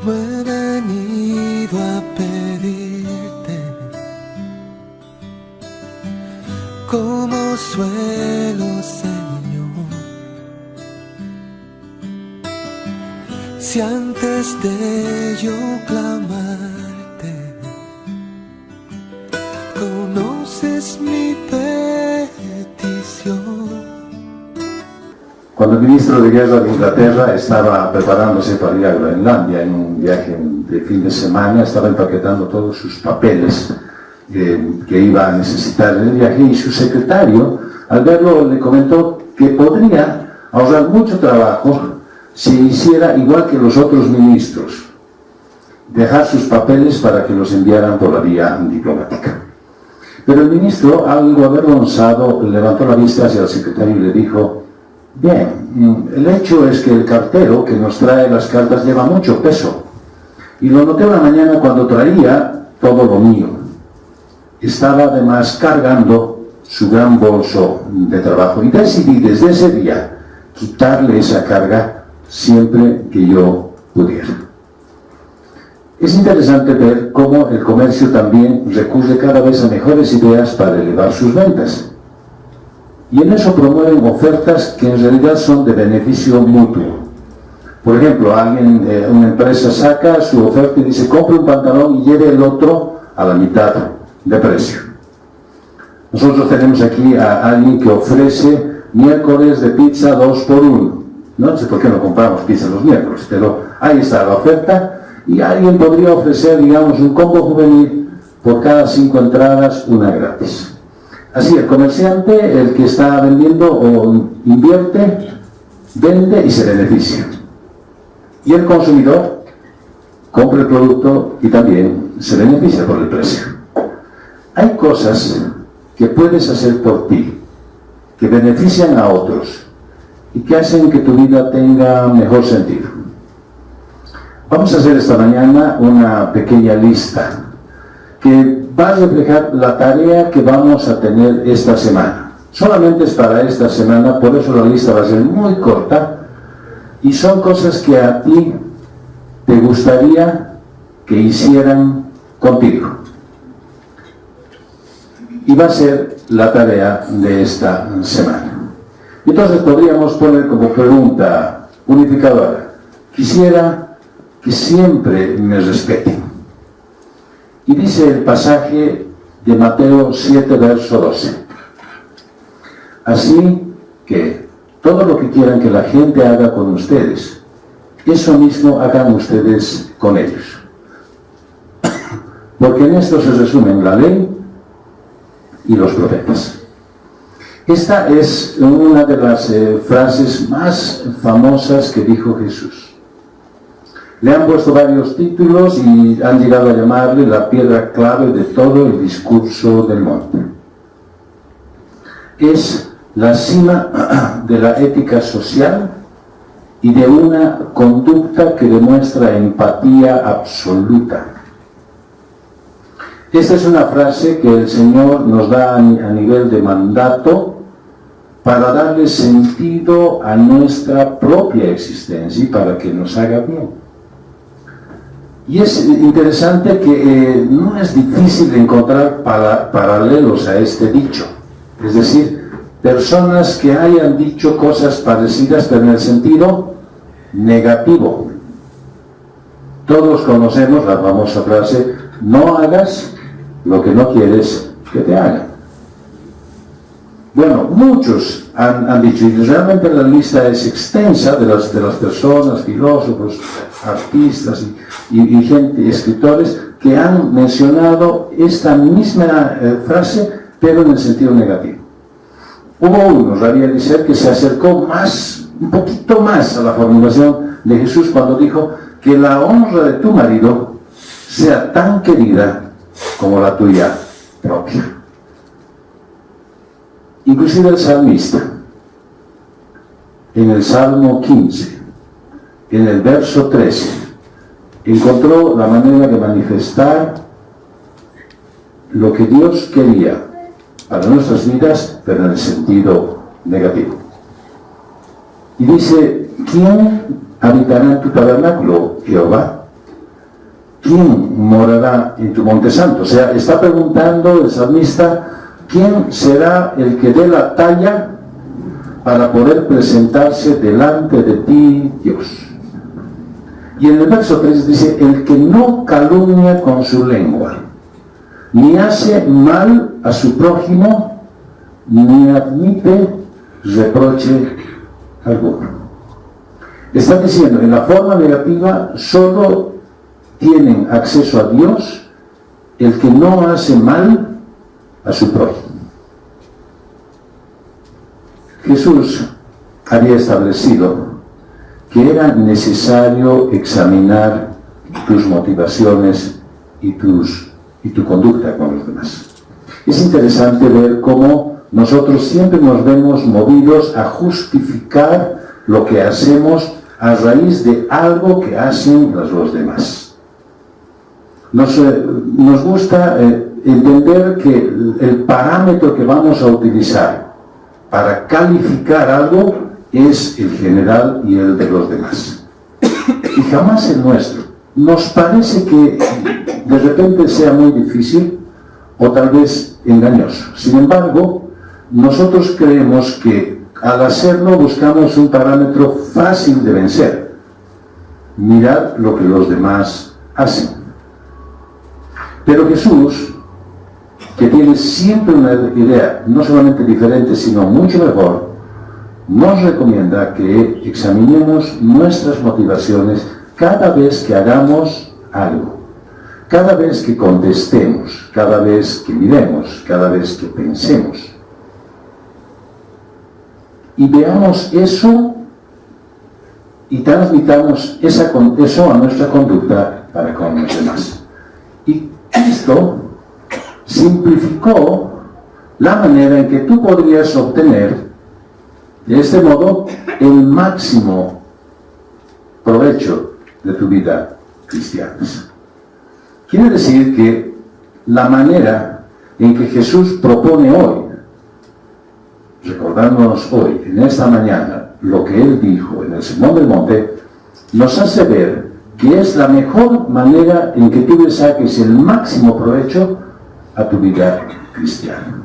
No he venido a pedirte como suelo, Señor. Si antes de yo clamarte, conoces mi petición. Cuando el ministro de Guerra de Inglaterra estaba preparándose para ir a Groenlandia en un viaje de fin de semana, estaba empaquetando todos sus papeles que iba a necesitar en el viaje, y su secretario, al verlo, le comentó que podría ahorrar mucho trabajo si hiciera igual que los otros ministros, dejar sus papeles para que los enviaran por la vía diplomática. Pero el ministro, algo avergonzado, levantó la vista hacia el secretario y le dijo: bien, el hecho es que el cartero que nos trae las cartas lleva mucho peso, y lo noté una mañana cuando traía todo lo mío. Estaba además cargando su gran bolso de trabajo, y decidí desde ese día quitarle esa carga siempre que yo pudiera. Es interesante ver cómo el comercio también recurre cada vez a mejores ideas para elevar sus ventas. Y en eso promueven ofertas que en realidad son de beneficio mutuo. Por ejemplo, una empresa saca su oferta y dice: compre un pantalón y lleve el otro a la mitad de precio. Nosotros tenemos aquí a alguien que ofrece miércoles de pizza 2 por 1. No sé por qué no compramos pizza los miércoles, pero ahí está la oferta, y alguien podría ofrecer, digamos, un combo juvenil: por cada 5 entradas, una gratis. Así, el comerciante, el que está vendiendo, o invierte, vende y se beneficia. Y el consumidor compra el producto y también se beneficia por el precio. Hay cosas que puedes hacer por ti, que benefician a otros y que hacen que tu vida tenga mejor sentido. Vamos a hacer esta mañana una pequeña lista que va a reflejar la tarea que vamos a tener esta semana. Solamente es para esta semana, por eso la lista va a ser muy corta, y son cosas que a ti te gustaría que hicieran contigo. Y va a ser la tarea de esta semana. Entonces podríamos poner como pregunta unificadora: quisiera que siempre me respeten. Y dice el pasaje de Mateo 7, verso 12. Así que todo lo que quieran que la gente haga con ustedes, eso mismo hagan ustedes con ellos. Porque en esto se resumen la ley y los profetas. Esta es una de las frases más famosas que dijo Jesús. Le han puesto varios títulos y han llegado a llamarle la piedra clave de todo el discurso del monte. Es la cima de la ética social y de una conducta que demuestra empatía absoluta. Esta es una frase que el Señor nos da a nivel de mandato para darle sentido a nuestra propia existencia y para que nos haga bien. Y es interesante que no es difícil encontrar paralelos a este dicho. Es decir, personas que hayan dicho cosas parecidas, pero en el sentido negativo. Todos conocemos la famosa frase: no hagas lo que no quieres que te hagan. Bueno, muchos han dicho, y realmente la lista es extensa de las personas, filósofos, artistas y gente, escritores, que han mencionado esta misma frase, pero en el sentido negativo. Hubo uno, Rabbi Eliezer, que se acercó un poquito más a la formulación de Jesús cuando dijo: que la honra de tu marido sea tan querida como la tuya propia. Inclusive el salmista, en el Salmo 15, en el verso 13, encontró la manera de manifestar lo que Dios quería para nuestras vidas, pero en el sentido negativo. Y dice: ¿quién habitará en tu tabernáculo, Jehová? ¿quién morará en tu monte santo? O sea, está preguntando el salmista, ¿quién será el que dé la talla para poder presentarse delante de ti, Dios? Y en el verso 3 dice, el que no calumnia con su lengua, ni hace mal a su prójimo, ni admite reproche alguno. Está diciendo, en la forma negativa, solo tienen acceso a Dios el que no hace mal a su prójimo. Jesús había establecido que era necesario examinar tus motivaciones y tu conducta con los demás. Es interesante ver cómo nosotros siempre nos vemos movidos a justificar lo que hacemos a raíz de algo que hacen los demás. Nos gusta entender que el parámetro que vamos a utilizar para calificar algo es el general y el de los demás. Y jamás el nuestro. Nos parece que de repente sea muy difícil o tal vez engañoso. Sin embargo, nosotros creemos que al hacerlo buscamos un parámetro fácil de vencer. Mirad lo que los demás hacen. Pero Jesús, que tiene siempre una idea no solamente diferente, sino mucho mejor, nos recomienda que examinemos nuestras motivaciones cada vez que hagamos algo, cada vez que contestemos, cada vez que miremos, cada vez que pensemos. Y veamos eso y transmitamos eso a nuestra conducta para con los demás. Y Cristo simplificó la manera en que tú podrías obtener de este modo el máximo provecho de tu vida cristiana. Quiere decir que la manera en que Jesús propone hoy, recordándonos hoy, en esta mañana, lo que Él dijo en el Sermón del Monte, nos hace ver que es la mejor manera en que tú le saques el máximo provecho a tu vida cristiana.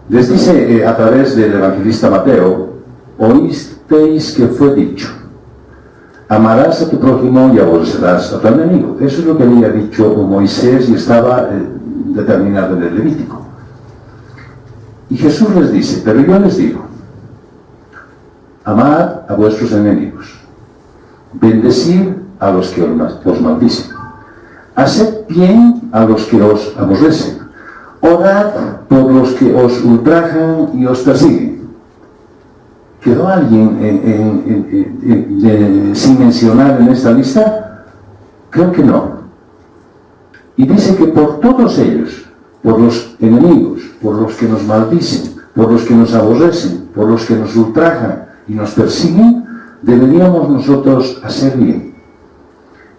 Les dice a través del evangelista Mateo, oísteis que fue dicho, amarás a tu prójimo y aborrecerás a tu enemigo. Eso es lo que había dicho Moisés y estaba determinado en el Levítico. Y Jesús les dice, pero yo les digo, amad a vuestros enemigos, bendecid a los que os maldicen, haced bien a los que os aborrecen, orad por los que os ultrajan y os persiguen. ¿Quedó alguien sin mencionar en esta lista? Creo que no. Y dice que por todos ellos, por los enemigos, por los que nos maldicen, por los que nos aborrecen, por los que nos ultrajan y nos persiguen, deberíamos nosotros hacer bien.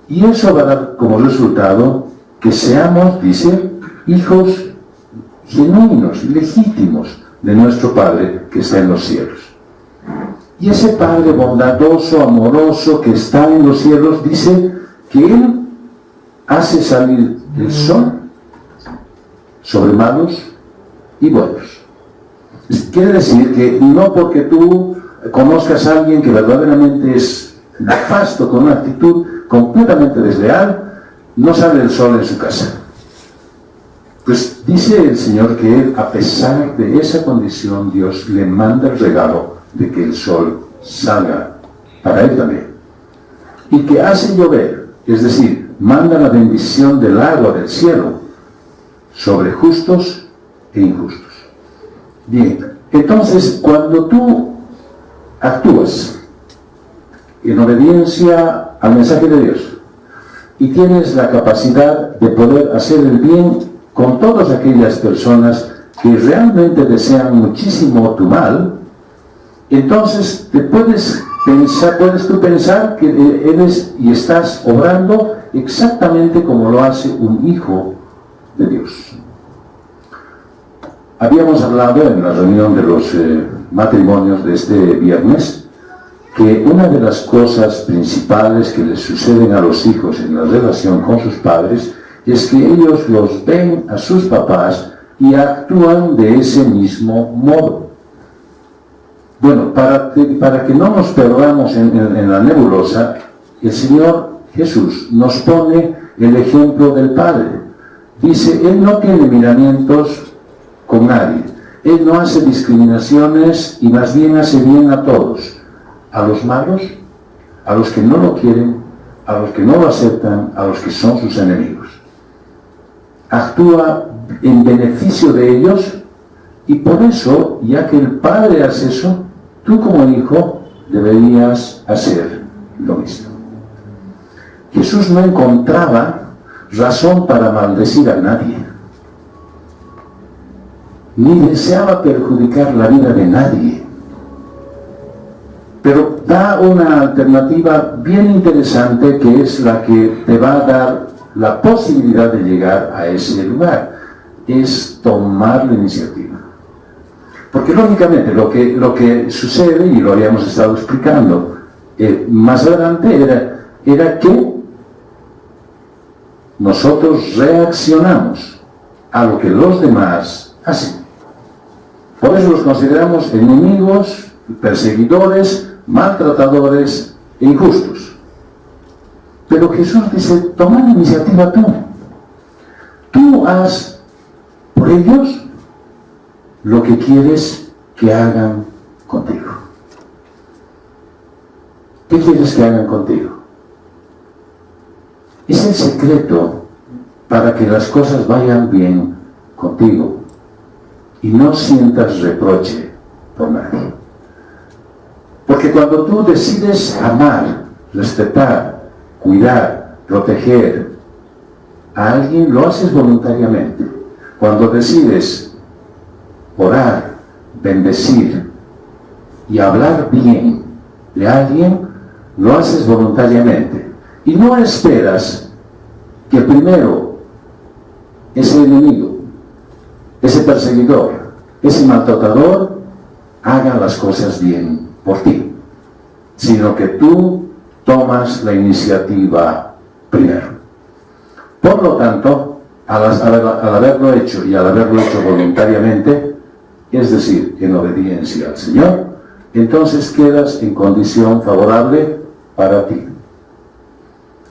Y eso va a dar como resultado que seamos, dice, hijos genuinos, legítimos de nuestro Padre que está en los cielos. Y ese Padre bondadoso, amoroso que está en los cielos, dice que Él hace salir el sol sobre malos y buenos. Quiere decir que no porque tú conozcas a alguien que verdaderamente es nefasto, con una actitud completamente desleal, no sale el sol en su casa. Pues dice el Señor que Él, a pesar de esa condición, Dios le manda el regalo de que el sol salga para Él también. Y que hace llover, es decir, manda la bendición del agua del cielo sobre justos e injustos. Bien, entonces cuando tú actúas en obediencia al mensaje de Dios y tienes la capacidad de poder hacer el bien con todas aquellas personas que realmente desean muchísimo tu mal, entonces puedes tú pensar que eres y estás obrando exactamente como lo hace un hijo de Dios. Habíamos hablado en la reunión de los matrimonios de este viernes que una de las cosas principales que les suceden a los hijos en la relación con sus padres es que ellos los ven a sus papás y actúan de ese mismo modo. Bueno, para que no nos perdamos en la nebulosa, el Señor Jesús nos pone el ejemplo del Padre. Dice, Él no tiene miramientos con nadie. Él no hace discriminaciones y más bien hace bien a todos. A los malos, a los que no lo quieren, a los que no lo aceptan, a los que son sus enemigos. Actúa en beneficio de ellos y por eso, ya que el Padre hace eso, tú como hijo deberías hacer lo mismo. Jesús no encontraba razón para maldecir a nadie, ni deseaba perjudicar la vida de nadie, pero da una alternativa bien interesante que es la que te va a dar la posibilidad de llegar a ese lugar, es tomar la iniciativa. Porque lógicamente lo que sucede, y lo habíamos estado explicando más adelante, era que nosotros reaccionamos a lo que los demás hacen. Por eso los consideramos enemigos, perseguidores, maltratadores e injustos. Pero Jesús dice, toma la iniciativa tú. Tú haz por ellos lo que quieres que hagan contigo. ¿Qué quieres que hagan contigo? Es el secreto para que las cosas vayan bien contigo y no sientas reproche por nadie. Porque cuando tú decides amar, respetar, cuidar, proteger a alguien, lo haces voluntariamente. Cuando decides orar, bendecir y hablar bien de alguien, lo haces voluntariamente. Y no esperas que primero ese enemigo, ese perseguidor, ese maltratador haga las cosas bien por ti, sino que tú tomas la iniciativa primero. Por lo tanto, al haberlo hecho y al haberlo hecho voluntariamente, es decir, en obediencia al Señor, entonces quedas en condición favorable para ti.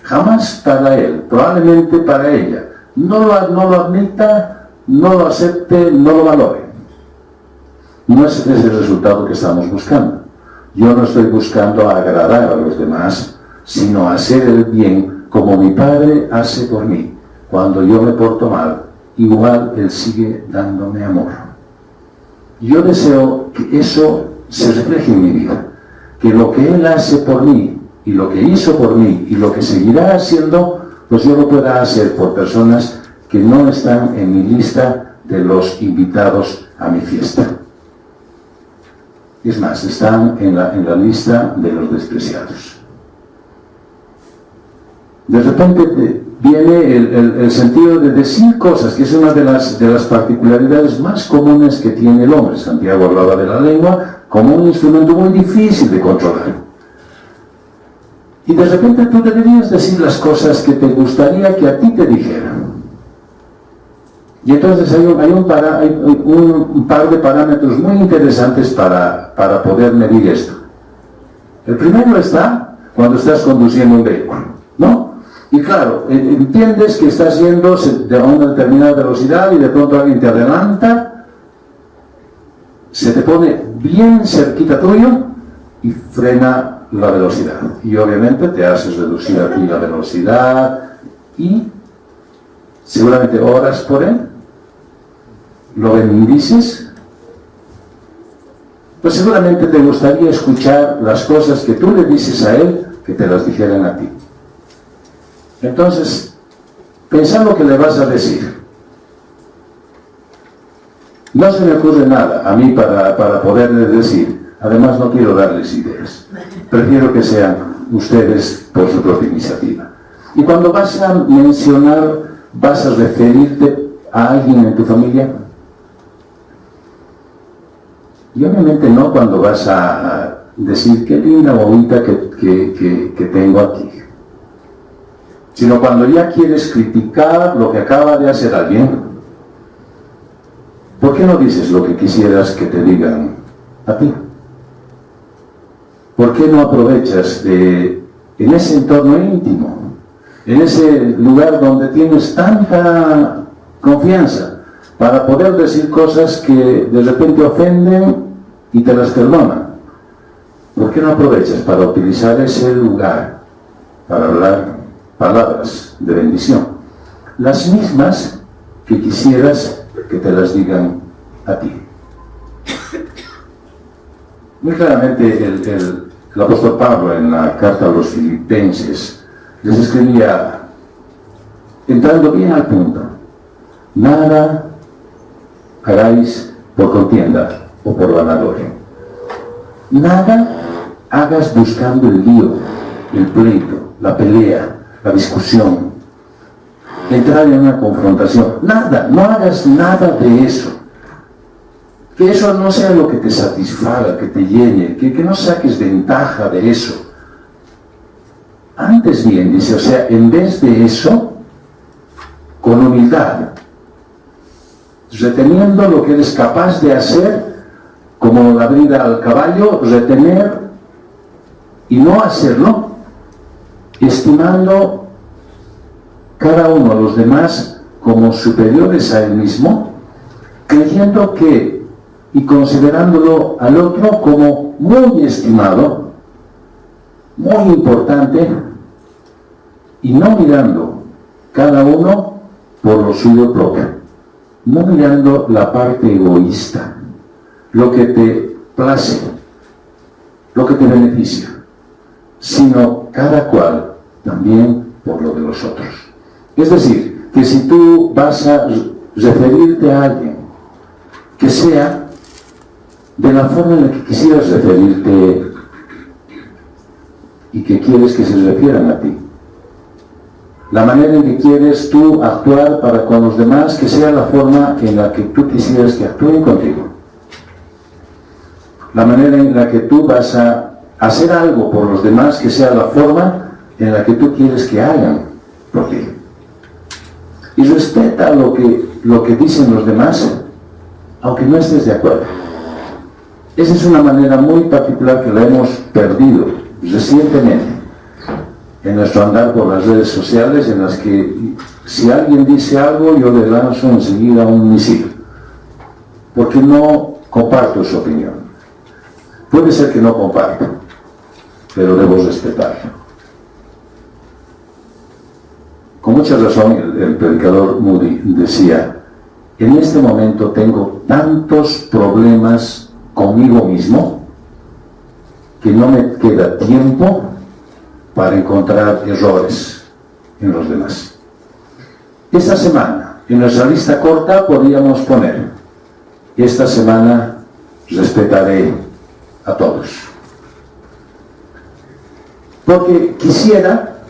Jamás para él, probablemente para ella. No lo admita, no lo acepte, no lo valore. No es ese el resultado que estamos buscando. Yo no estoy buscando agradar a los demás, sino hacer el bien como mi Padre hace por mí. Cuando yo me porto mal, igual Él sigue dándome amor. Yo deseo que eso se refleje en mi vida, que lo que Él hace por mí, y lo que hizo por mí, y lo que seguirá haciendo, pues yo lo pueda hacer por personas que no están en mi lista de los invitados a mi fiesta. Es más, están en la lista de los despreciados. De repente viene el sentido de decir cosas, que es una de las particularidades más comunes que tiene el hombre. Santiago hablaba de la lengua como un instrumento muy difícil de controlar. Y de repente tú deberías decir las cosas que te gustaría que a ti te dijeran. Y entonces hay un par de parámetros muy interesantes para poder medir esto. El primero está cuando estás conduciendo un vehículo, ¿no? Y claro, entiendes que estás yendo a una determinada velocidad y de pronto alguien te adelanta, se te pone bien cerquita tuyo y frena la velocidad. Y obviamente te haces reducir a ti la velocidad y seguramente oras por él. ¿Lo bendices? Pues seguramente te gustaría escuchar las cosas que tú le dices a él, que te las dijeran a ti. Entonces, pensá lo que le vas a decir. No se me ocurre nada a mí para poderle decir. Además, no quiero darles ideas. Prefiero que sean ustedes por su propia iniciativa. Y cuando vas a mencionar, vas a referirte a alguien en tu familia. Y obviamente no cuando vas a decir qué linda bonita que tengo aquí, sino cuando ya quieres criticar lo que acaba de hacer alguien. ¿Por qué no dices lo que quisieras que te digan a ti? ¿Por qué no aprovechas en ese entorno íntimo, en ese lugar donde tienes tanta confianza, para poder decir cosas que de repente ofenden y te las perdonan? ¿Por qué no aprovechas para utilizar ese lugar para hablar palabras de bendición? Las mismas que quisieras que te las digan a ti. Muy claramente el apóstol Pablo en la carta a los Filipenses les escribía, entrando bien al punto: nada hagáis por contienda o por vanagloria. Nada hagas buscando el lío, el pleito, la pelea, la discusión, entrar en una confrontación. Nada, no hagas nada de eso. Que eso no sea lo que te satisfaga, que te llene, que no saques ventaja de eso. Antes bien, dice, o sea, en vez de eso, con humildad, reteniendo lo que eres capaz de hacer, como la brida al caballo, retener y no hacerlo, estimando cada uno a los demás como superiores a él mismo, creyendo que y considerándolo al otro como muy estimado, muy importante, y no mirando cada uno por lo suyo propio, no mirando la parte egoísta, lo que te place, lo que te beneficia, sino cada cual también por lo de los otros. Es decir, que si tú vas a referirte a alguien, que sea de la forma en la que quisieras referirte y que quieres que se refieran a ti. La manera en que quieres tú actuar para con los demás, que sea la forma en la que tú quisieras que actúen contigo. La manera en la que tú vas a hacer algo por los demás, que sea la forma en la que tú quieres que hagan por ti. Y respeta lo que dicen los demás, aunque no estés de acuerdo. Esa es una manera muy particular que la hemos perdido recientemente en nuestro andar por las redes sociales, en las que si alguien dice algo, yo le lanzo enseguida un misil, porque no comparto su opinión. Puede ser que no comparto, pero debo respetarlo. Con mucha razón el predicador Moody decía, en este momento tengo tantos problemas conmigo mismo que no me queda tiempo para encontrar errores en los demás. Esta semana, en nuestra lista corta, podríamos poner: esta semana respetaré a todos. Porque quisiera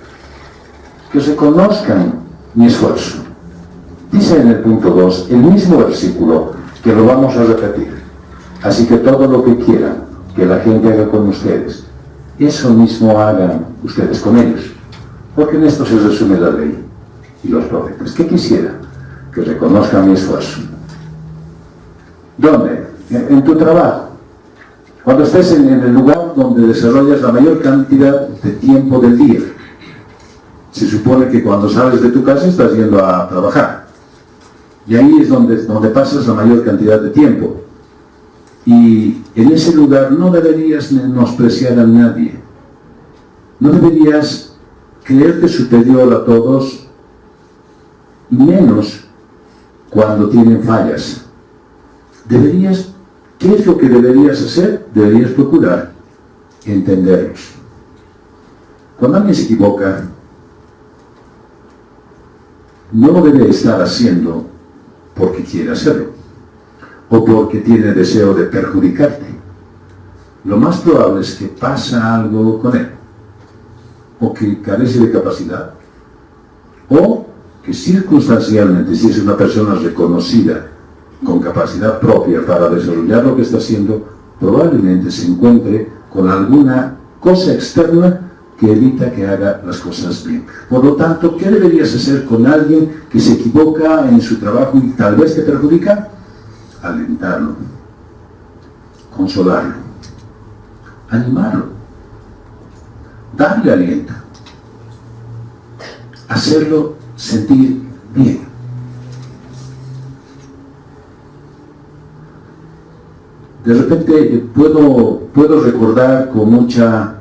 que reconozcan mi esfuerzo. Dice en el punto 2, el mismo versículo, que lo vamos a repetir. Así que todo lo que quieran que la gente haga con ustedes, eso mismo hagan ustedes con ellos. Porque en esto se resume la ley y los profetas. ¿Qué quisiera? Que reconozcan mi esfuerzo. ¿Dónde? En tu trabajo. Cuando estés en el lugar donde desarrollas la mayor cantidad de tiempo del día. Se supone que cuando sales de tu casa estás yendo a trabajar. Y ahí es donde pasas la mayor cantidad de tiempo. Y en ese lugar no deberías menospreciar a nadie. No deberías creerte superior a todos, y menos cuando tienen fallas. ¿Qué es lo que deberías hacer? Deberías procurar entenderlos. Cuando alguien se equivoca, no lo debe estar haciendo porque quiere hacerlo, o porque tiene deseo de perjudicarte. Lo más probable es que pasa algo con él, o que carece de capacidad, o que circunstancialmente, si es una persona reconocida con capacidad propia para desarrollar lo que está haciendo, probablemente se encuentre con alguna cosa externa que evita que haga las cosas bien. Por lo tanto, ¿qué deberías hacer con alguien que se equivoca en su trabajo y tal vez te perjudica? Alentarlo, consolarlo, animarlo, darle aliento, hacerlo sentir bien. De repente puedo recordar con mucha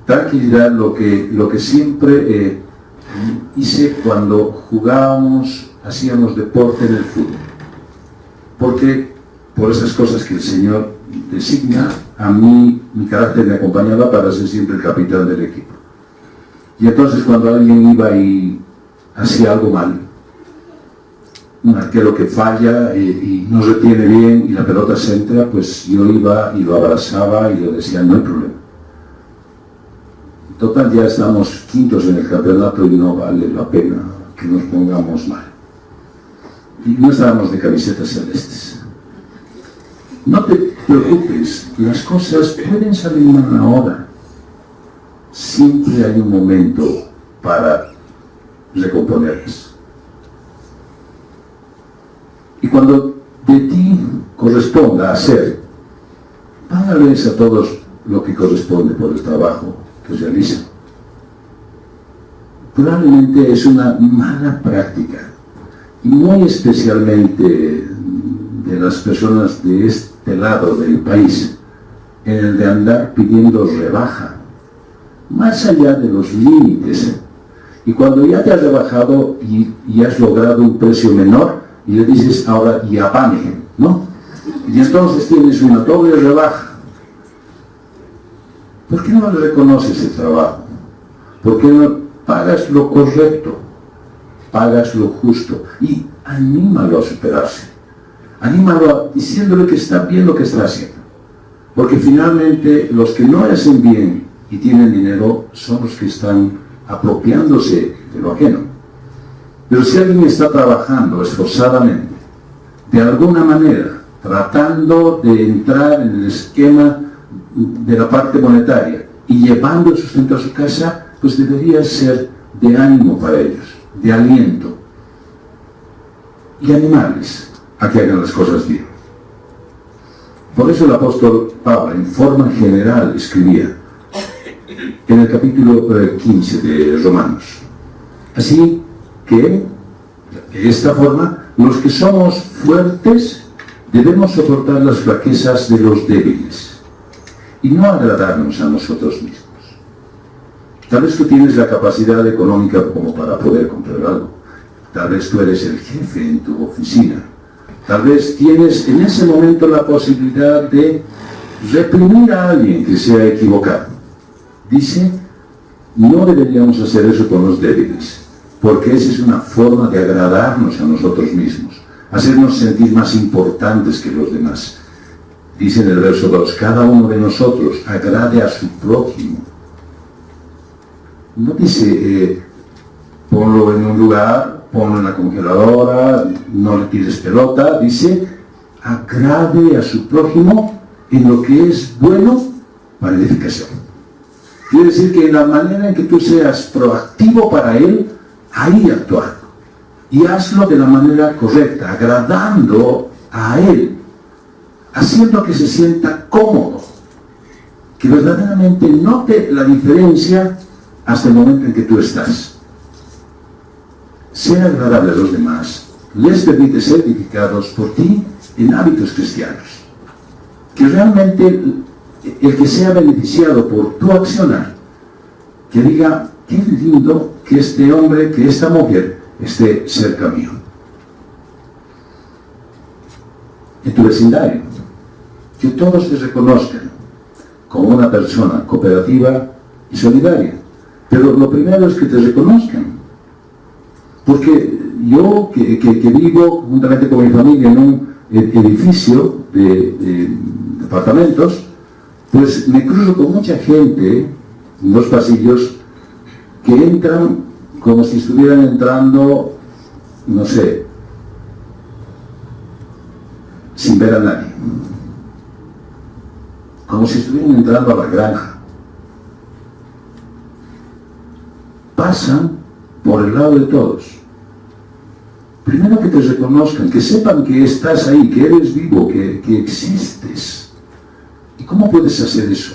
tranquilidad lo que siempre hice cuando jugábamos, hacíamos deporte en el fútbol. Porque por esas cosas que el Señor designa, a mí mi carácter me acompañaba para ser siempre el capitán del equipo. Y entonces cuando alguien iba y hacía algo mal, un arquero que falla y no retiene bien y la pelota se entra, pues yo iba y lo abrazaba y le decía, no hay problema. Total, ya estamos quintos en el campeonato y no vale la pena que nos pongamos mal. Y no estábamos de camisetas celestes. No te preocupes, las cosas pueden salir mal ahora. Siempre hay un momento para recomponerlas. Y cuando de ti corresponda hacer, págales a todos lo que corresponde por el trabajo que realizan. Probablemente es una mala práctica, y muy especialmente de las personas de este lado del país, en el de andar pidiendo rebaja, más allá de los límites. Y cuando ya te has rebajado y has logrado un precio menor, y le dices ahora, ya pague, ¿no? Y entonces tienes una doble rebaja. ¿Por qué no le reconoces el trabajo? ¿Por qué no pagas lo correcto? Pagas lo justo. Y anímalo a superarse. Anímalo diciéndole que está bien lo que está haciendo. Porque finalmente los que no hacen bien y tienen dinero son los que están apropiándose de lo ajeno. Pero si alguien está trabajando esforzadamente, de alguna manera, tratando de entrar en el esquema de la parte monetaria y llevando el sustento a su casa, pues debería ser de ánimo para ellos, de aliento, y animarles a que hagan las cosas bien. Por eso el apóstol Pablo, en forma general, escribía en el capítulo 15 de Romanos. Así que, de esta forma, los que somos fuertes debemos soportar las flaquezas de los débiles y no agradarnos a nosotros mismos. Tal vez tú tienes la capacidad económica como para poder comprar algo. Tal vez tú eres el jefe en tu oficina. Tal vez tienes en ese momento la posibilidad de reprimir a alguien que se ha equivocado. Dice, no deberíamos hacer eso con los débiles, porque esa es una forma de agradarnos a nosotros mismos, hacernos sentir más importantes que los demás. Dice en el verso 2, cada uno de nosotros agrade a su prójimo. No dice, ponlo en un lugar, ponlo en la congeladora, no le tires pelota. Dice, agrade a su prójimo en lo que es bueno para edificación. Quiere decir que en la manera en que tú seas proactivo para él, ahí actuar. Y hazlo de la manera correcta, agradando a él, haciendo que se sienta cómodo, que verdaderamente note la diferencia hasta el momento en que tú estás. Ser agradable a los demás les permite ser edificados por ti en hábitos cristianos. Que realmente el que sea beneficiado por tu accionar, que diga, qué lindo que este hombre, que esta mujer esté cerca mío. En tu vecindario, que todos te reconozcan como una persona cooperativa y solidaria. Pero lo primero es que te reconozcan. Porque yo, que vivo juntamente con mi familia en un edificio de departamentos, pues me cruzo con mucha gente en los pasillos que entran como si estuvieran entrando, no sé, sin ver a nadie. como si estuvieran entrando a la granja. Pasan por el lado de todos. Primero que te reconozcan, que sepan que estás ahí, que eres vivo, que existes. ¿Y cómo puedes hacer eso?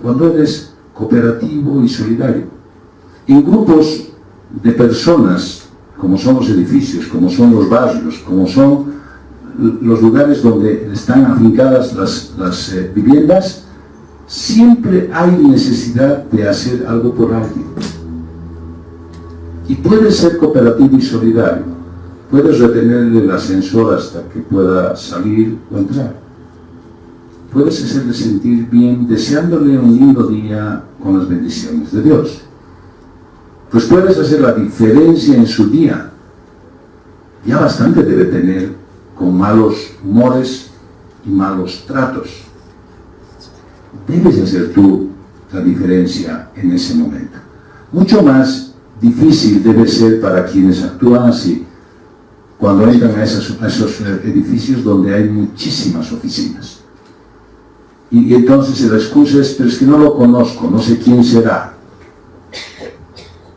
Cuando eres cooperativo y solidario. En grupos de personas, como son los edificios, como son los barrios, como son los lugares donde están afincadas las viviendas, siempre hay necesidad de hacer algo por alguien. Y puedes ser cooperativo y solidario. Puedes retenerle el ascensor hasta que pueda salir o entrar. Puedes hacerle sentir bien deseándole un lindo día con las bendiciones de Dios. Pues puedes hacer la diferencia en su día. Ya bastante debe tener con malos humores y malos tratos. Debes hacer tú la diferencia en ese momento. Mucho más difícil debe ser para quienes actúan así cuando entran a esos edificios donde hay muchísimas oficinas. Y entonces la excusa es, pero es que no lo conozco, no sé quién será.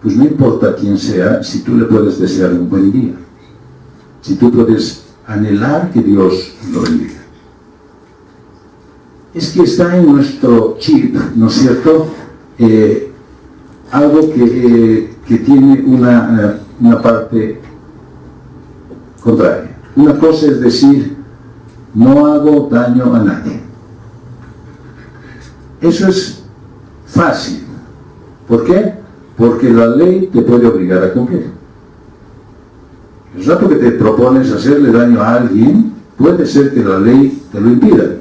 Pues no importa quién sea, si tú le puedes desear un buen día. Si tú puedes anhelar que Dios lo bendiga. Es que está en nuestro chip, ¿no es cierto? Algo que tiene una parte contraria. Una cosa es decir, no hago daño a nadie. Eso es fácil. ¿Por qué? Porque la ley te puede obligar a cumplir. El rato que te propones hacerle daño a alguien, puede ser que la ley te lo impida.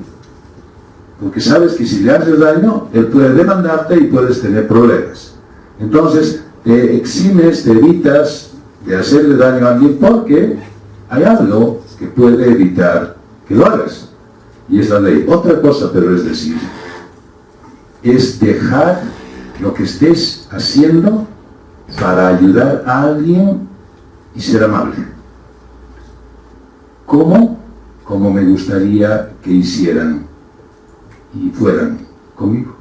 Porque sabes que si le haces daño, él puede demandarte y puedes tener problemas. Entonces, te eximes, te evitas de hacerle daño a alguien porque hay algo que puede evitar que lo hagas. Y es la ley. Otra cosa, pero es decir, es dejar lo que estés haciendo para ayudar a alguien y ser amable. ¿Cómo? Como me gustaría que hicieran y fueran conmigo.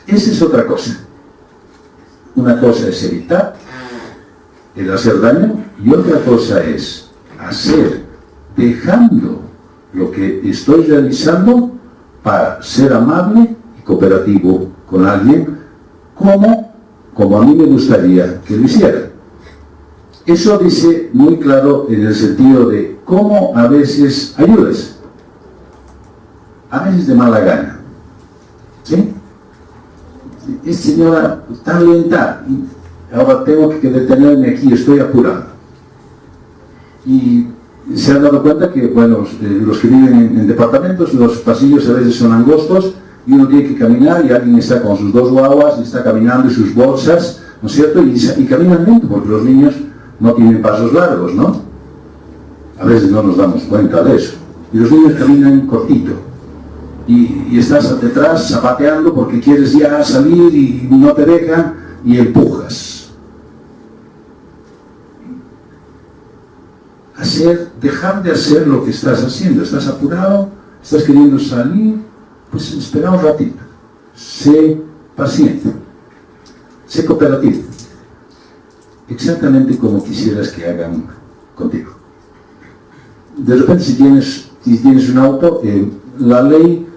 Esa es otra cosa. Una cosa es evitar el hacer daño y otra cosa es hacer dejando lo que estoy realizando para ser amable y cooperativo con alguien como a mí me gustaría que lo hiciera. Eso dice muy claro en el sentido de cómo a veces ayudas. A veces de mala gana. ¿Sí? Es señora tan lenta y ahora tengo que detenerme aquí, estoy apurado. Y se han dado cuenta que, bueno, los que viven en departamentos, los pasillos a veces son angostos y uno tiene que caminar y alguien está con sus dos guaguas y está caminando y sus bolsas, ¿no es cierto? Y caminan lento porque los niños no tienen pasos largos, ¿no? A veces no nos damos cuenta de eso. Y los niños caminan cortito. Y estás detrás zapateando porque quieres ya salir y no te dejan y empujas. Dejar de hacer lo que estás haciendo. Estás apurado, estás queriendo salir, pues espera un ratito. Sé paciente. Sé cooperativo. Exactamente como quisieras que hagan contigo. De repente si tienes un auto, la ley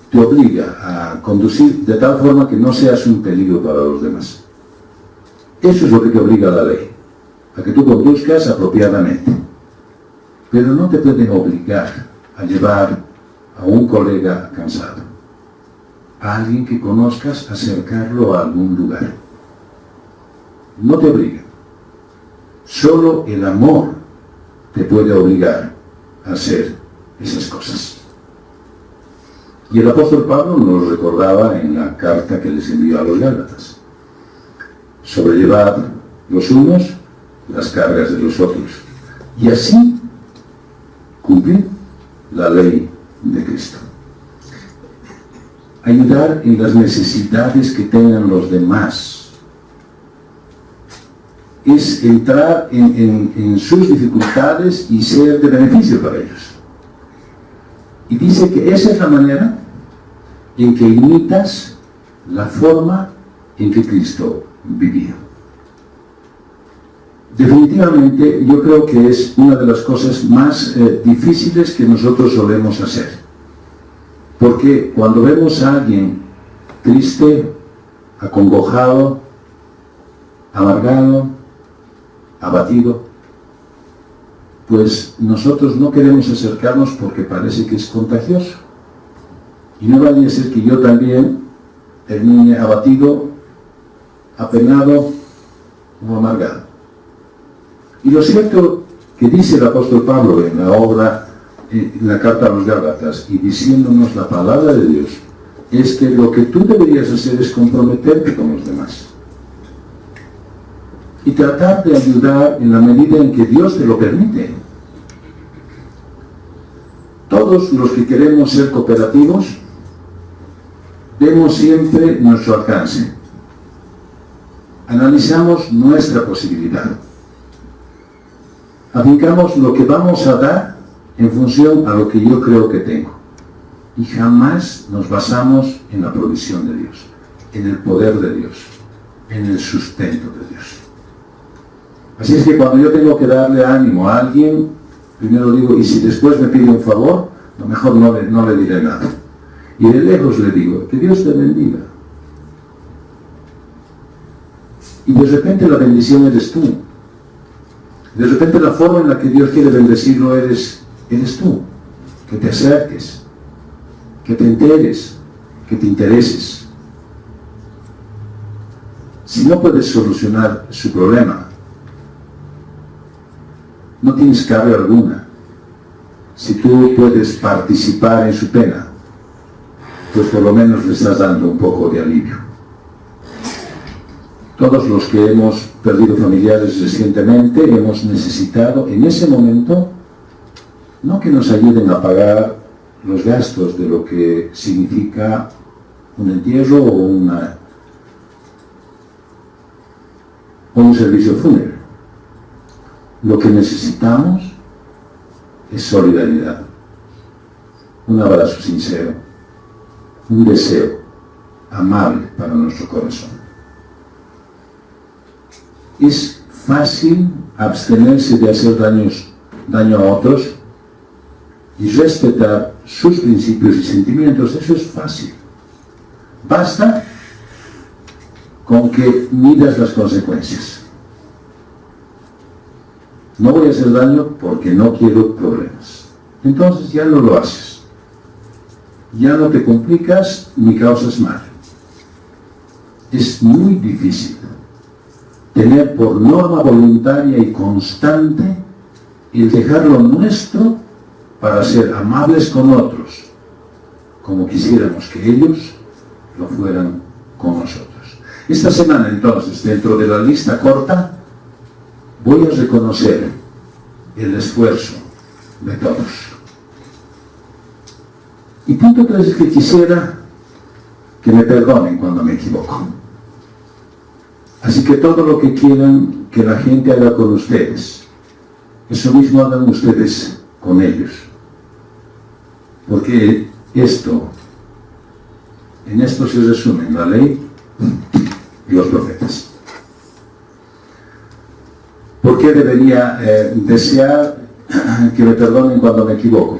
te obliga a conducir de tal forma que no seas un peligro para los demás. Eso es lo que te obliga la ley, a que tú conduzcas apropiadamente. Pero no te pueden obligar a llevar a un colega cansado, a alguien que conozcas, acercarlo a algún lugar. No te obligan. Solo el amor te puede obligar a hacer esas cosas. Y el apóstol Pablo nos recordaba en la carta que les envió a los Gálatas. Sobrellevar los unos las cargas de los otros. Y así cumplir la ley de Cristo. Ayudar en las necesidades que tengan los demás. Es entrar en sus dificultades y ser de beneficio para ellos. Y dice que esa es la manera en que imitas la forma en que Cristo vivía. Definitivamente yo creo que es una de las cosas más difíciles que nosotros solemos hacer. Porque cuando vemos a alguien triste, acongojado, amargado, abatido, pues nosotros no queremos acercarnos porque parece que es contagioso. Y no vaya a ser que yo también termine abatido, apenado o amargado. Y lo cierto que dice el apóstol Pablo en la obra, en la carta a los Gálatas, y diciéndonos la palabra de Dios, es que lo que tú deberías hacer es comprometerte con los demás. Y tratar de ayudar en la medida en que Dios te lo permite. Todos los que queremos ser cooperativos, vemos siempre nuestro alcance. Analizamos nuestra posibilidad. Afincamos lo que vamos a dar en función a lo que yo creo que tengo. Y jamás nos basamos en la provisión de Dios, en el poder de Dios, en el sustento de Dios. Así es que cuando yo tengo que darle ánimo a alguien, primero digo, y si después me pide un favor, a lo mejor no le diré nada. Y de lejos le digo, que Dios te bendiga. Y de repente la bendición eres tú. De repente la forma en la que Dios quiere bendecirlo eres tú. Que te acerques, que te enteres, que te intereses. Si no puedes solucionar su problema, no tienes carga alguna. Si tú puedes participar en su pena, pues por lo menos le estás dando un poco de alivio. Todos los que hemos perdido familiares recientemente hemos necesitado en ese momento no que nos ayuden a pagar los gastos de lo que significa un entierro o un servicio fúnebre. Lo que necesitamos es solidaridad, un abrazo sincero, un deseo amable para nuestro corazón. Es fácil abstenerse de hacer daño a otros y respetar sus principios y sentimientos. Eso es fácil. Basta con que midas las consecuencias. No voy a hacer daño porque no quiero problemas. Entonces ya no lo haces. Ya no te complicas ni causas mal. Es muy difícil tener por norma voluntaria y constante el dejar lo nuestro para ser amables con otros, como quisiéramos que ellos lo fueran con nosotros. Esta semana entonces, dentro de la lista corta, voy a reconocer el esfuerzo de todos. Y punto 3 es que quisiera que me perdonen cuando me equivoco. Así que todo lo que quieran que la gente haga con ustedes, eso mismo hagan ustedes con ellos. Porque en esto se resumen la ley y los profetas. ¿Por qué debería desear que me perdonen cuando me equivoco?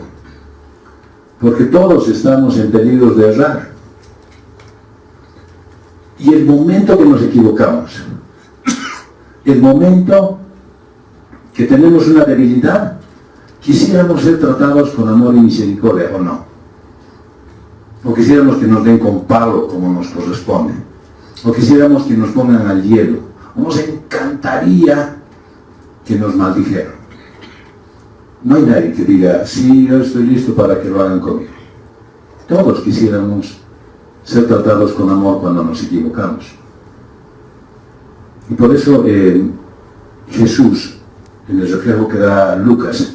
Porque todos estamos en peligro de errar. Y el momento que nos equivocamos, el momento que tenemos una debilidad, quisiéramos ser tratados con amor y misericordia, ¿o no? O quisiéramos que nos den con palo como nos corresponde. O quisiéramos que nos pongan al hielo. O nos encantaría que nos maldijeran. No hay nadie que diga, sí, yo estoy listo para que lo hagan conmigo. Todos quisiéramos ser tratados con amor cuando nos equivocamos. Y por eso Jesús, en el reflejo que da Lucas,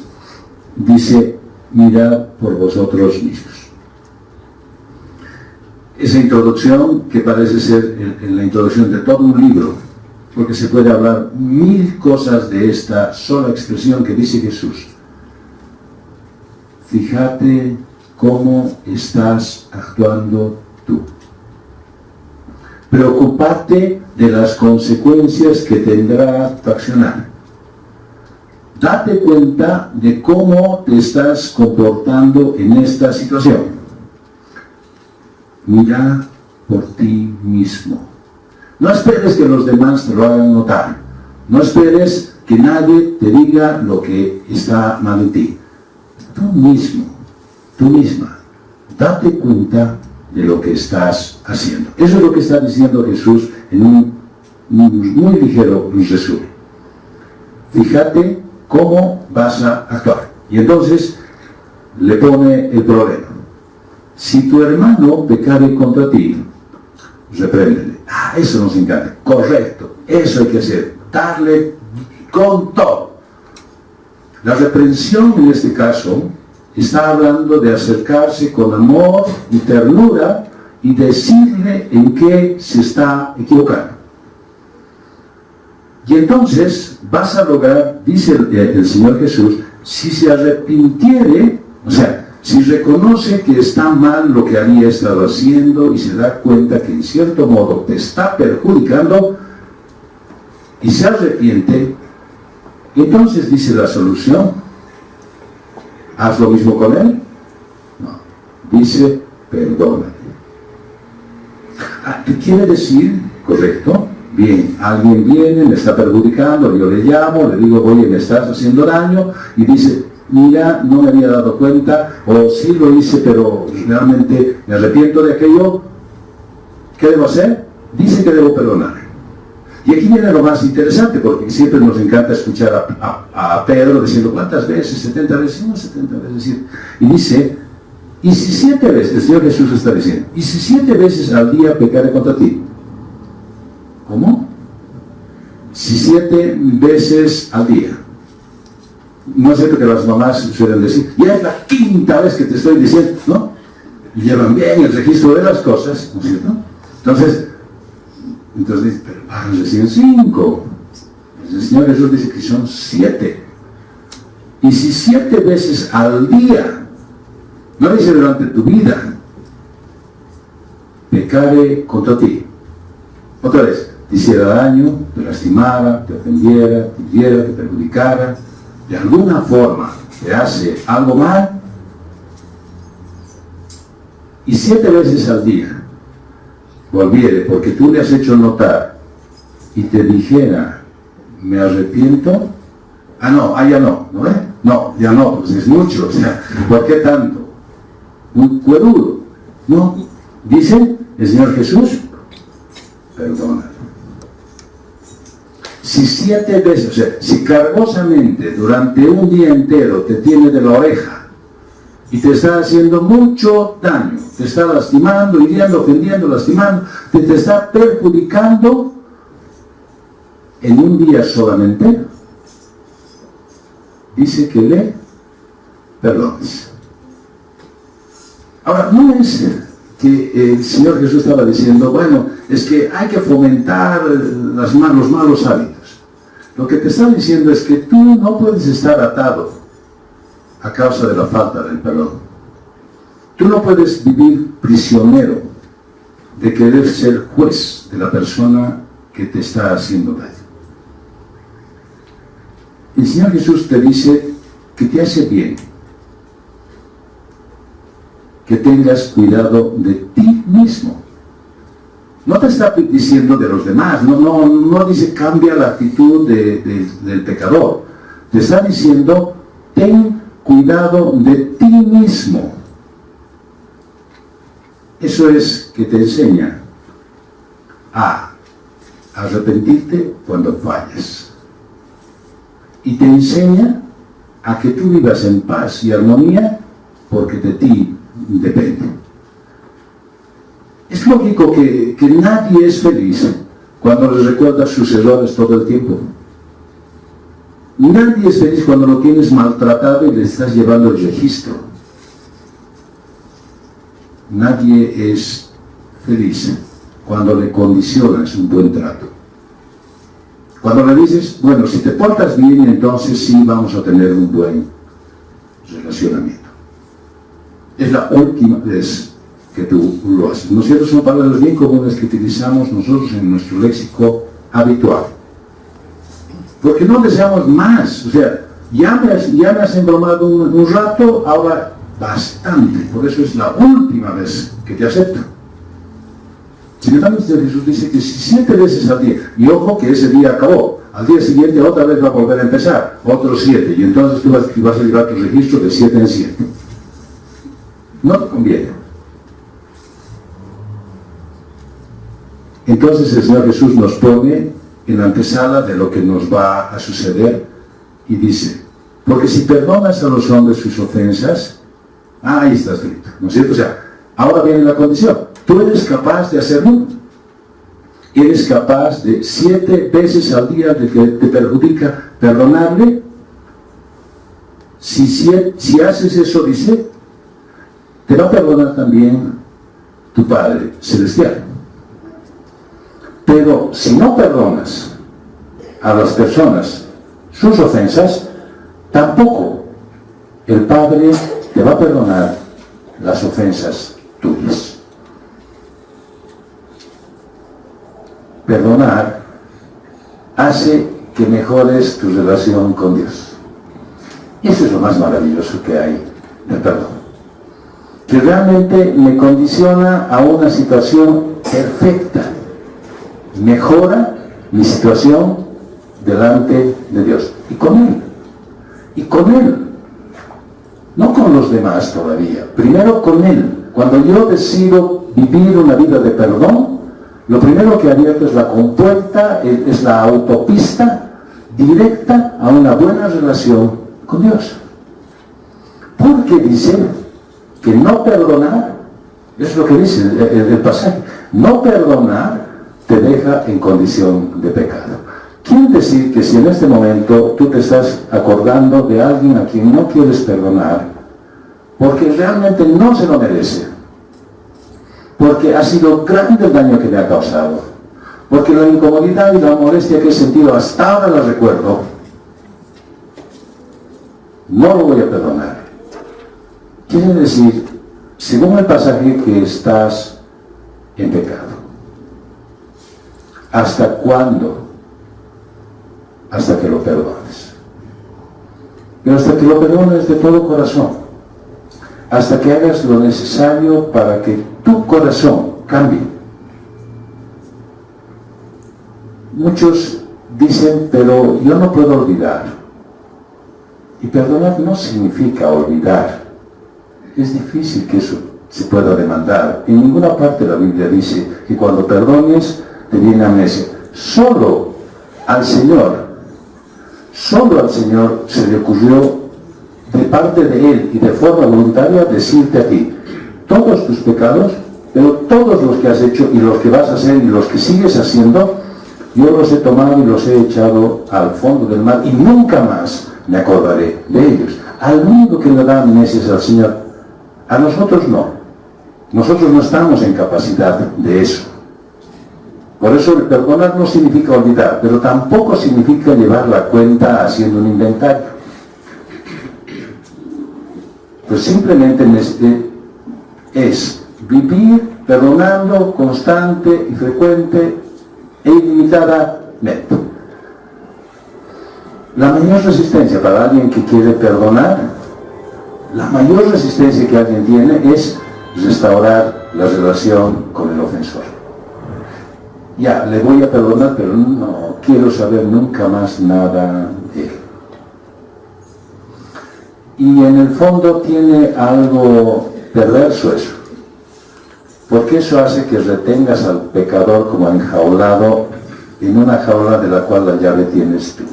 dice, mirad por vosotros mismos. Esa introducción, que parece ser en la introducción de todo un libro, porque se puede hablar 1000 cosas de esta sola expresión que dice Jesús. Fíjate cómo estás actuando tú. Preocúpate de las consecuencias que tendrá tu accionar. Date cuenta de cómo te estás comportando en esta situación. Mira por ti mismo. No esperes que los demás te lo hagan notar. No esperes que nadie te diga lo que está mal en ti. Tú mismo, tú misma, date cuenta de lo que estás haciendo. Eso es lo que está diciendo Jesús en un muy ligero resumen. Fíjate cómo vas a actuar. Y entonces le pone el problema. Si tu hermano pecare contra ti, repréndele. Eso nos encanta. Correcto. Eso hay que hacer. Darle con todo. La reprensión en este caso está hablando de acercarse con amor y ternura y decirle en qué se está equivocando. Y entonces vas a lograr, dice el Señor Jesús, si se arrepintiere, o sea, si reconoce que está mal lo que había estado haciendo y se da cuenta que en cierto modo te está perjudicando y se arrepiente, entonces dice la solución, ¿haz lo mismo con él? No, dice, perdónale. ¿Qué quiere decir? Correcto. Bien, alguien viene, me está perjudicando, yo le llamo, le digo, oye, me estás haciendo daño, y dice, mira, no me había dado cuenta, o sí lo hice, pero realmente me arrepiento de aquello. ¿Qué debo hacer? Dice que debo perdonar. Y aquí viene lo más interesante, porque siempre nos encanta escuchar a Pedro diciendo, ¿cuántas veces? 70 veces, no, 70 veces. Y dice, y si 7 veces, el Señor Jesús está diciendo, y si 7 veces al día pecare contra ti. ¿Cómo? Si 7 veces al día. No es cierto que las mamás suelen decir, ya es la 5ª vez que te estoy diciendo, ¿no? Y llevan bien el registro de las cosas, ¿no es cierto? Entonces dice, pero van a decir 5. El Señor Jesús dice que son 7. Y si 7 veces al día, no dice durante tu vida, pecare contra ti. Otra vez, te hiciera daño, te lastimara, te ofendiera, te hiriera, te perjudicara, de alguna forma te hace algo mal, y 7 veces al día volviere porque tú le has hecho notar y te dijera, me arrepiento, ya no, ¿no ves? No, ya no, pues es mucho, o sea, ¿por qué tanto? Muy cuerudo, ¿no? Dice el Señor Jesús, perdónalo. Si 7 veces, o sea, si cargosamente durante un día entero te tiene de la oreja y te está haciendo mucho daño, te está lastimando, hiriendo, ofendiendo, lastimando, te está perjudicando en un día solamente, dice que le perdones. Ahora, no es que el Señor Jesús estaba diciendo, bueno, es que hay que fomentar los malos hábitos. Lo que te está diciendo es que tú no puedes estar atado a causa de la falta del perdón. Tú no puedes vivir prisionero de querer ser juez de la persona que te está haciendo daño. El Señor Jesús te dice que te hace bien que tengas cuidado de ti mismo. No te está diciendo de los demás, no dice cambia la actitud del pecador. Te está diciendo, ten cuidado de ti mismo. Eso es que te enseña a arrepentirte cuando fallas. Y te enseña a que tú vivas en paz y armonía porque de ti depende. Es lógico que nadie es feliz cuando le recuerdas sus errores todo el tiempo. Nadie es feliz cuando lo tienes maltratado y le estás llevando el registro. Nadie es feliz cuando le condicionas un buen trato. Cuando le dices, bueno, si te portas bien, entonces sí vamos a tener un buen relacionamiento. es la última vez que tú lo haces. ¿No es cierto? Son palabras bien comunes que utilizamos nosotros en nuestro léxico habitual. Porque no deseamos más. O sea, ya me has embromado un rato, ahora bastante. Por eso es la última vez que te acepto. Sin embargo, Jesús dice que si 7 veces al día, y ojo que ese día acabó, al día siguiente otra vez va a volver a empezar, otros 7, y entonces tú vas a llevar tu registro de 7 en 7. No te conviene. Entonces el Señor Jesús nos pone en la antesala de lo que nos va a suceder y dice, porque si perdonas a los hombres sus ofensas, ahí está escrito, ¿no es cierto? O sea, ahora viene la condición. Tú eres capaz de hacerlo. Eres capaz de 7 veces al día de que te perjudica perdonarle. Si haces eso, dice, te va a perdonar también tu Padre Celestial. Pero si no perdonas a las personas sus ofensas, tampoco el Padre te va a perdonar las ofensas tuyas. Perdonar hace que mejores tu relación con Dios. Y eso es lo más maravilloso que hay del perdón. Que realmente me condiciona a una situación perfecta. Mejora mi situación delante de Dios. Y con Él. Y con Él. No con los demás todavía. Primero con Él. Cuando yo decido vivir una vida de perdón, lo primero que abierto es la compuerta, es la autopista directa a una buena relación con Dios. Porque dice que no perdonar, es lo que dice el pasaje, no perdonar te deja en condición de pecado. Quiere decir que si en este momento tú te estás acordando de alguien a quien no quieres perdonar, porque realmente no se lo merece, porque ha sido grande el daño que me ha causado, porque la incomodidad y la molestia que he sentido hasta ahora la recuerdo, no lo voy a perdonar. Quiere decir, según el pasaje, que estás en pecado. ¿Hasta cuándo? Hasta que lo perdones. Pero hasta que lo perdones de todo corazón. Hasta que hagas lo necesario para que tu corazón cambie. Muchos dicen, pero yo no puedo olvidar. Y perdonar no significa olvidar. Es difícil que eso se pueda demandar. En ninguna parte de la Biblia dice que cuando perdones te viene amnesia. Solo al Señor se le ocurrió de parte de Él y de forma voluntaria decirte a ti, todos tus pecados, pero todos los que has hecho y los que vas a hacer y los que sigues haciendo, yo los he tomado y los he echado al fondo del mar y nunca más me acordaré de ellos. Al único que le da amnesia es al Señor. A nosotros no. Nosotros no estamos en capacidad de eso. Por eso el perdonar no significa olvidar, pero tampoco significa llevar la cuenta haciendo un inventario. Pues simplemente es vivir perdonando constante y frecuente e ilimitadamente. La mayor resistencia para alguien que quiere perdonar, la mayor resistencia que alguien tiene es restaurar la relación con el ofensor. Ya, le voy a perdonar, pero no quiero saber nunca más nada de él. Y en el fondo tiene algo perverso eso, porque eso hace que retengas al pecador como enjaulado en una jaula de la cual la llave tienes tú.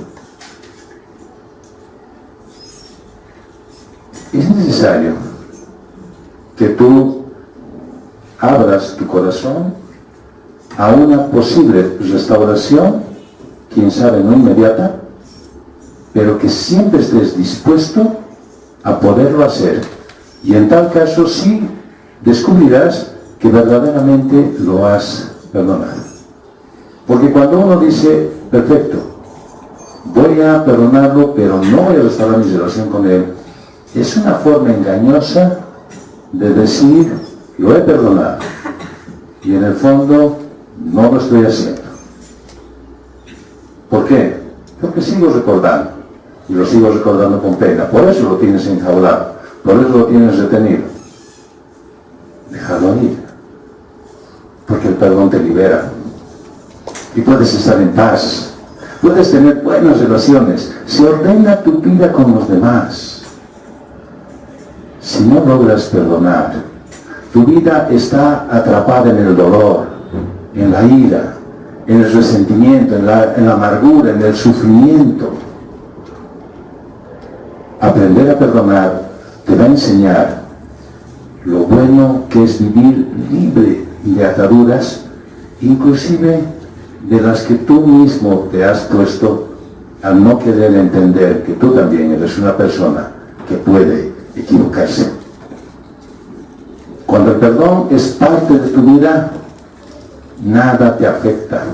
Es necesario que tú abras tu corazón a una posible restauración, quién sabe, no inmediata, pero que siempre estés dispuesto a poderlo hacer. Y en tal caso sí descubrirás que verdaderamente lo has perdonado. Porque cuando uno dice, perfecto, voy a perdonarlo, pero no voy a restaurar mi relación con él, es una forma engañosa de decir, lo he perdonado, y en el fondo no lo estoy haciendo. ¿Por qué? Porque sigo recordando, y lo sigo recordando con pena. Por eso lo tienes enjaulado, por eso lo tienes retenido. Déjalo ir, porque el perdón te libera, y puedes estar en paz, puedes tener buenas relaciones, se ordena tu vida con los demás. Si no logras perdonar, tu vida está atrapada en el dolor, en la ira, en el resentimiento, en la amargura, en el sufrimiento. Aprender a perdonar te va a enseñar lo bueno que es vivir libre de ataduras, inclusive de las que tú mismo te has puesto al no querer entender que tú también eres una persona que puede equivocarse. Cuando el perdón es parte de tu vida, nada te afecta.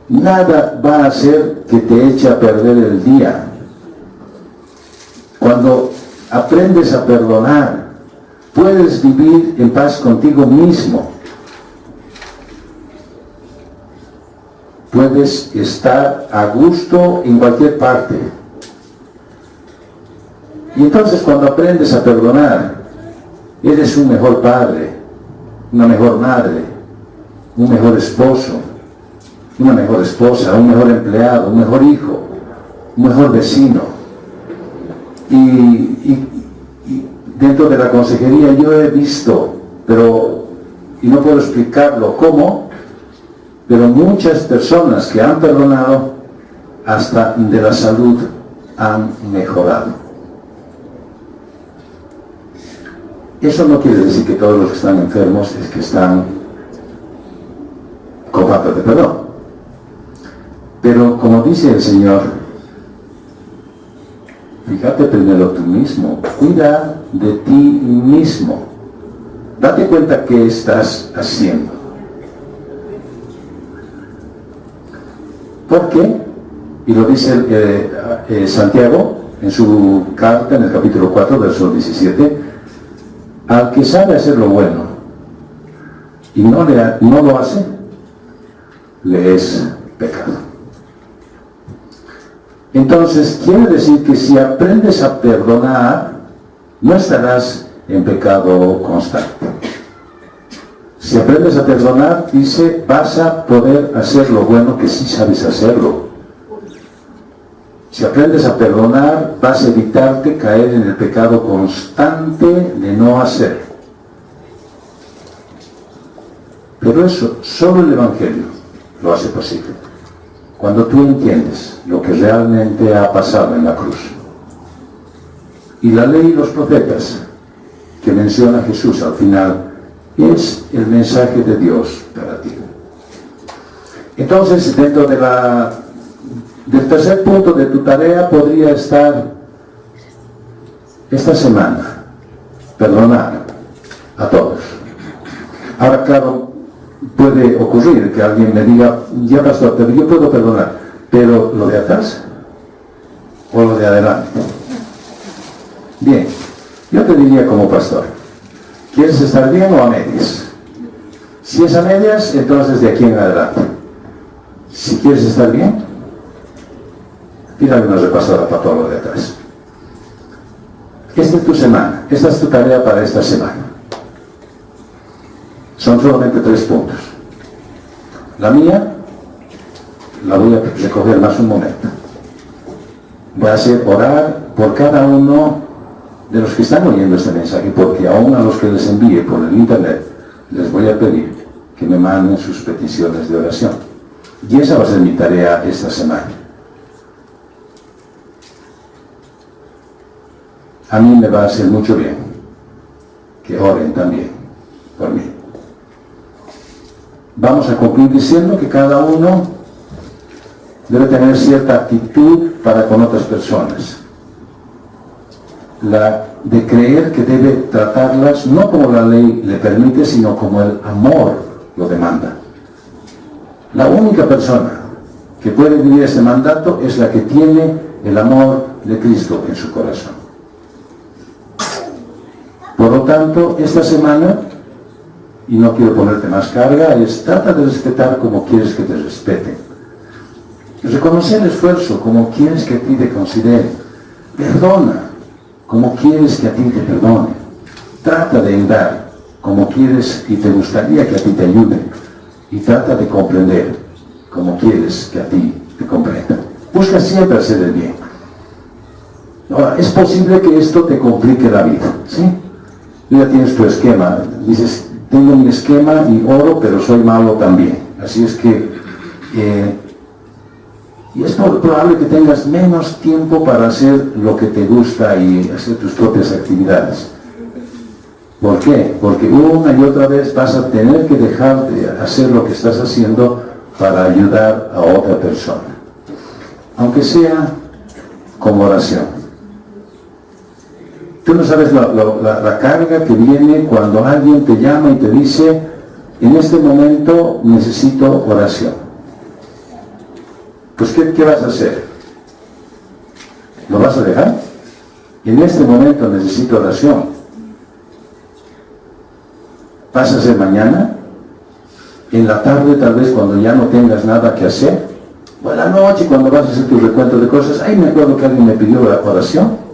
Nada va a hacer que te eche a perder el día. Cuando aprendes a perdonar, puedes vivir en paz contigo mismo. Puedes estar a gusto en cualquier parte. Y entonces cuando aprendes a perdonar, eres un mejor padre, una mejor madre, un mejor esposo, una mejor esposa, un mejor empleado, un mejor hijo, un mejor vecino. Y dentro de la consejería yo he visto, y no puedo explicarlo cómo, pero muchas personas que han perdonado, hasta de la salud han mejorado. Eso no quiere decir que todos los que están enfermos es que están con falta de perdón. Pero como dice el Señor, fíjate primero tú mismo, cuida de ti mismo. Date cuenta qué estás haciendo. ¿Por qué? Y lo dice Santiago en su carta, en el capítulo 4, verso 17, al que sabe hacer lo bueno y no lo hace, le es pecado. Entonces, quiere decir que si aprendes a perdonar, no estarás en pecado constante. Si aprendes a perdonar, dice, vas a poder hacer lo bueno que sí sabes hacerlo. Si aprendes a perdonar, vas a evitarte caer en el pecado constante de no hacer. Pero eso, solo el Evangelio lo hace posible. Cuando tú entiendes lo que realmente ha pasado en la cruz. Y la ley y los profetas que menciona Jesús al final es el mensaje de Dios para ti. Entonces, dentro del tercer punto de tu tarea podría estar esta semana, perdonar a todos. Ahora, claro, puede ocurrir que alguien me diga, ya pastor, pero yo puedo perdonar, pero ¿lo de atrás o lo de adelante? Bien, yo te diría como pastor, ¿quieres estar bien o a medias? Si es a medias, entonces de aquí en adelante. Si quieres estar bien, tírale una repasada para todo lo de atrás. Esta es tu semana, esta es tu tarea para esta semana. Son solamente 3 puntos. La mía la voy a recoger más un momento. Voy a hacer orar por cada uno de los que están oyendo este mensaje, porque aún a los que les envíe por el internet, les voy a pedir que me manden sus peticiones de oración. Y esa va a ser mi tarea esta semana. A mí me va a hacer mucho bien que oren también por mí. Vamos a concluir diciendo que cada uno debe tener cierta actitud para con otras personas. La de creer que debe tratarlas no como la ley le permite, sino como el amor lo demanda. La única persona que puede vivir este mandato es la que tiene el amor de Cristo en su corazón. tanto, esta semana, y no quiero ponerte más carga, trata de respetar como quieres que te respeten. Reconocer el esfuerzo como quieres que a ti te consideren. Perdona como quieres que a ti te perdone. Trata de ayudar como quieres y te gustaría que a ti te ayuden. Y trata de comprender como quieres que a ti te comprendan. Busca siempre hacer el bien. Ahora, es posible que esto te complique la vida, ¿sí? Tú ya tienes tu esquema. Dices, tengo mi esquema y oro, pero soy malo también. Así es que... y es probable que tengas menos tiempo para hacer lo que te gusta y hacer tus propias actividades. ¿Por qué? Porque una y otra vez vas a tener que dejar de hacer lo que estás haciendo para ayudar a otra persona. Aunque sea como oración. Tú no sabes la carga que viene cuando alguien te llama y te dice, en este momento necesito oración. Pues ¿qué vas a hacer? ¿Lo vas a dejar? En este momento necesito oración. ¿Vas a hacer mañana? En la tarde tal vez cuando ya no tengas nada que hacer. O en la noche cuando vas a hacer tu recuento de cosas. Ay, me acuerdo que alguien me pidió oración.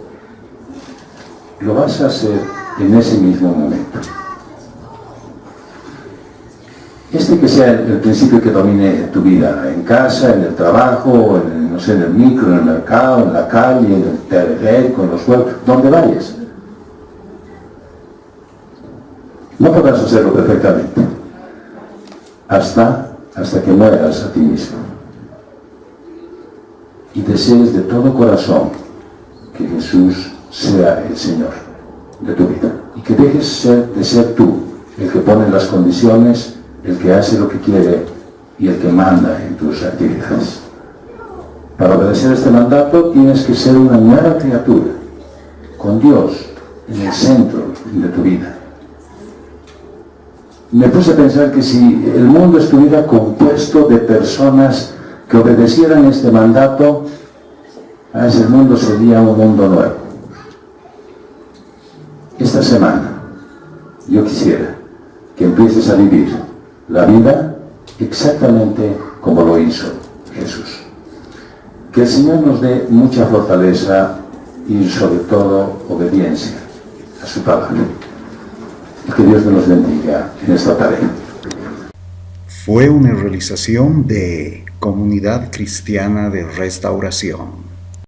Lo vas a hacer en ese mismo momento. Que sea el principio que domine tu vida, en casa, en el trabajo, en el micro, en el mercado, en la calle, en el teleférico, en los juegos, donde vayas. No podrás hacerlo perfectamente hasta que mueras a ti mismo y desees de todo corazón que Jesús sea el Señor de tu vida y que dejes de ser tú el que pone las condiciones, el que hace lo que quiere y el que manda en tus actividades. Para obedecer este mandato tienes que ser una nueva criatura, con Dios en el centro de tu vida. Me puse a pensar que si el mundo estuviera compuesto de personas que obedecieran este mandato, ese mundo sería un mundo nuevo. Esta semana yo quisiera que empieces a vivir la vida exactamente como lo hizo Jesús. Que el Señor nos dé mucha fortaleza y sobre todo obediencia a su palabra. Y que Dios nos bendiga en esta tarea. Fue una realización de Comunidad Cristiana de Restauración.